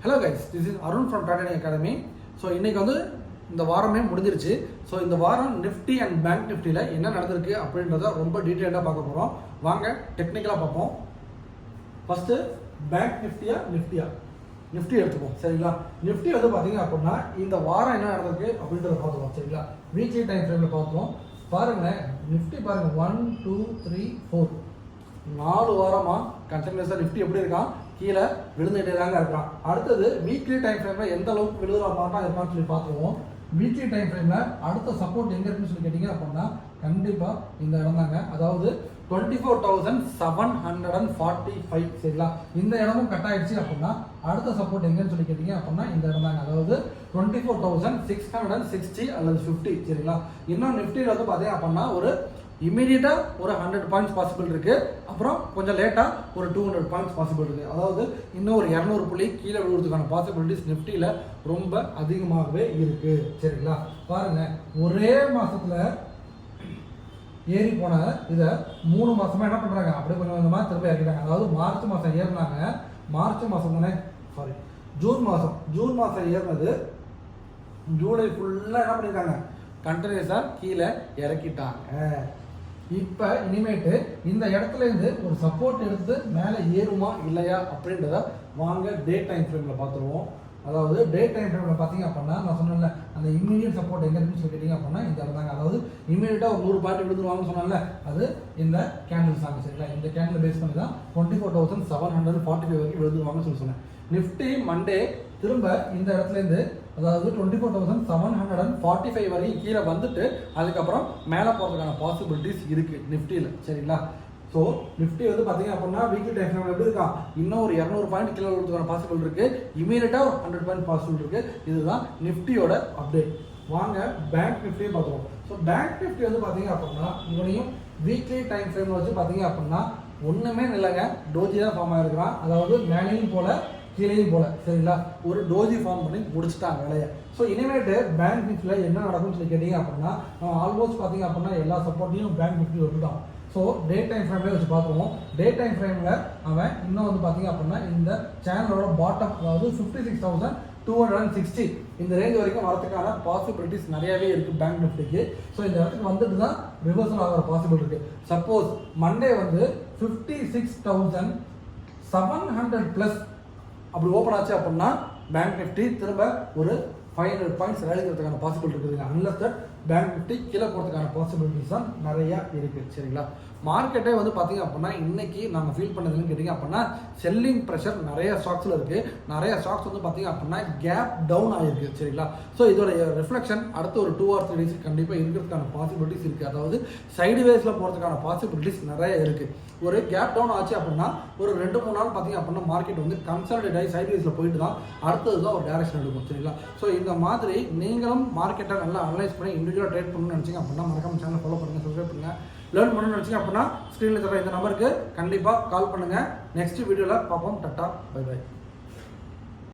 Hello guys, this is Arun from Tata academy. So இன்றைக்கி வந்து இந்த வாரமே முடிஞ்சிருச்சு. ஸோ இந்த வாரம் நிஃப்டி அண்ட் பேங்க் நிஃப்டியில் என்ன நடந்திருக்கு அப்படின்றத ரொம்ப டீட்டெயிலாக பார்க்க போகிறோம். வாங்க டெக்னிக்கலாக பார்ப்போம். ஃபஸ்ட்டு பேங்க் நிஃப்டி எடுத்துப்போம். சரிங்களா? நிஃப்டி வந்து பார்த்தீங்க அப்படின்னா இந்த வாரம் என்ன நடந்திருக்கு அப்படின்றத பார்த்துருவோம். சரிங்களா? வீக்லி டைம் ஃப்ரேமில் பார்த்துருவோம். பாருங்களேன், நிஃப்டி பாருங்கள் 1 2 3 4 4 வாரமாக கண்டினியூஸாக நிஃப்டி எப்படி இருக்கான், கீழே விழுந்துகிட்டே தாங்க இருக்கிறான். அடுத்தது வீக்லி டைம் ஃப்ரேமில் எந்த அளவுக்கு விழுதுற மாட்டான் இருக்கான்னு சொல்லி பார்த்துருவோம். வீக்லி டைம் ஃப்ரேமில் அடுத்த சப்போர்ட் எங்கே இருக்குன்னு சொல்லி கேட்டிங்க அப்படின்னா கண்டிப்பாக இந்த இடம் தாங்க. அதாவது 24,745. சரிங்களா? இந்த இடமும் கட் ஆயிடுச்சு அப்படின்னா அடுத்த சப்போர்ட் எங்கன்னு சொல்லி கேட்டிங்க அப்படின்னா இந்த இடம் தாங்க. அதாவது 24,660 அல்லது 50. சரிங்களா? இன்னும் நிஃப்டியில் வந்து பார்த்தீங்க அப்படின்னா ஒரு இமீடியட்டாக ஒரு 100 பாயிண்ட்ஸ் பாசிபிள் இருக்குது. அப்புறம் கொஞ்சம் லேட்டாக ஒரு 200 பாயிண்ட்ஸ் பாசிபிள் இருக்குது. அதாவது இன்னும் ஒரு 200 புள்ளி கீழே விழுவதுக்கான பாசிபிலிட்டிஸ் நிஃப்டியில் ரொம்ப அதிகமாகவே இருக்குது. சரிங்களா? பாருங்கள், ஒரே மாதத்தில் ஏறி போன இதை 3 மாதமாக என்ன பண்ணுறாங்க, அப்படியே கொஞ்சம் கொஞ்சமாக திரும்ப இறக்கிட்டாங்க. அதாவது மார்ச் மாதம் ஏறினாங்க, மார்ச் மாதம் தானே, சாரி ஜூன் மாதம் ஏறினது ஜூலை ஃபுல்லாக என்ன பண்ணியிருக்காங்க, கண்டினியூஸாக கீழே இறக்கிட்டாங்க. இப்போ இனிமேட்டு இந்த இடத்துல இருந்து ஒரு சப்போர்ட் எடுத்து மேலே ஏறுமா இல்லையா அப்படின்றத வாங்க டே டைம் ஃப்ரேமில் பார்த்துருவோம். அதாவது டே டைம் ஃப்ரேமில் பார்த்தீங்க அப்படின்னா நான் சொன்னேன்ல, அந்த இமீடியட் சப்போர்ட் எங்கே இருக்குன்னு சொல்லி கேட்டிங்க அப்படின்னா இந்த இடம் தாங்க. அதாவது இமீடியட்டாக ஒரு 100 பாயிண்ட் விழுந்துருவாங்கன்னு சொன்னால அது இந்த கேண்டில்ஸ் தாங்க. சரிங்களா? இந்த கேண்டில் பேஸ் பண்ணி தான் 24,745 வரைக்கும் விழுந்துருவாங்கன்னு சொல்லி சொன்னேன். நிஃப்டி மண்டே திரும்ப இந்த இடத்துலேருந்து அதாவது 24,745 வரைக்கும் கீழே வந்துட்டு அதுக்கப்புறம் மேலே போகிறதுக்கான பாசிபிலிட்டிஸ் இருக்குது நிஃப்டியில். சரிங்களா? ஸோ நிஃப்டி வந்து பார்த்தீங்க அப்படின்னா வீக்லி டைம் ஃப்ரேம் எப்படி இருக்கா, இன்னும் ஒரு 200 பாயிண்ட் கீழே விழுறதுக்கான பாசிபிள் இருக்குது. இமீடியட்டாக ஒரு 100 பாயிண்ட் பாசிபிள் இருக்குது. இதுதான் நிஃப்டியோட அப்டேட். வாங்க பேங்க் நிஃப்டியும் பார்த்துருவோம். ஸோ பேங்க் நிஃப்டி வந்து பார்த்தீங்க அப்படின்னா இவனையும் வீக்லி டைம் ஃப்ரேமில் வச்சு பார்த்தீங்க அப்படின்னா ஒன்றுமே இல்லைங்க, டோஜி தான் ஃபார்ம் ஆகிருக்கிறான். அதாவது மேலேயும் போல கீழேயும் போல. சரிங்களா? ஒரு டோஜி ஃபார்ம் பண்ணி முடிச்சுட்டாங்க வேலையை. ஸோ இனிமேட்டு பேங்க் நிஃப்டியில் என்ன நடக்கும்னு சொல்லி கேட்டிங்க அப்படின்னா ஆல்மோஸ்ட் பார்த்தீங்க அப்படின்னா எல்லா சப்போர்ட்டையும் பேங்க் நிஃப்டி வந்துட்டான். ஸோ டே டைம் ஃப்ரேம்லேயே வச்சு பார்த்துருவோம். டே டைம் ஃப்ரேமில் அவன் இன்னும் வந்து பார்த்தீங்க அப்படின்னா இந்த சேனலோட பாட்டம் அதாவது 56,260 இந்த ரேஞ்ச் வரைக்கும் வரதுக்கான பாசிபிலிட்டிஸ் நிறையவே இருக்குது பேங்க் நிஃப்டிக்கு. ஸோ இந்த இடத்துக்கு வந்துட்டு தான் ரிவர்சல் ஆகிற பாசிபிள் இருக்குது. சப்போஸ் மண்டே வந்து 56,700 ப்ளஸ் அப்படி ஓப்பன் ஆச்சு அப்படின்னா பேங்க் நிஃப்டி திரும்ப ஒரு 500 பாயிண்ட்ஸ் வேலைக்கிறதுக்கான பாசிபிள் இருக்குதுங்க. அன்லஸ் தட் பேங்க் நிஃப்டி கீழே போகிறதுக்கான பாசிபிலிட்டிஸ் தான் நிறையா இருக்குது. சரிங்களா? மார்க்கெட்டே வந்து பார்த்தீங்க அப்படின்னா இன்னைக்கு நாங்கள் ஃபீல் பண்ணதுன்னு கேட்டிங்க அப்படின்னா செல்லிங் ப்ரெஷர் நிறைய ஸ்டாக்ஸில் இருக்குது. நிறைய ஸ்டாக்ஸ் வந்து பார்த்தீங்க அப்படின்னா கேப் டவுன் ஆகிருக்கு. சரிங்களா? ஸோ இதோட ரிஃப்ளெக்ஷன் அடுத்த ஒரு 2 or 3 days கண்டிப்பாக இருக்கிறதுக்கான பாசிபிலிட்டிஸ் இருக்குது. அதாவது சைடு வேஸில் போகிறதுக்கான பாசிபிலிட்டிஸ் நிறைய இருக்குது. ஒரு கேப் டவுன் ஆச்சு அப்படின்னா ஒரு 2-3 நாள் பார்த்தீங்க அப்படின்னா மார்க்கெட் வந்து கன்சாலிடேட் ஆகி சைடு வேஸில் போயிட்டு தான் அடுத்தது தான் ஒரு டேரக்ஷன் எடுக்கும். சரிங்களா? ஸோ இந்த மாதிரி நீங்களும் மார்க்கெட்டை நல்லா அனலைஸ் பண்ணி இண்டிவிஜுவலாக ட்ரேட் பண்ணணும்னு நினச்சிங்க அப்படின்னா மறக்காம சேனலை ஃபாலோ பண்ணுங்கள், சப்ஸ்கிரைப் பண்ணுங்கள். லேர்ன் பண்ணணும்னு நினச்சிங்க அப்படின்னா ஸ்க்ரீனில் தர இந்த நம்பருக்கு கண்டிப்பாக கால் பண்ணுங்கள். நெக்ஸ்ட் வீடியோவில் பார்ப்போம். டாடா, பை பை.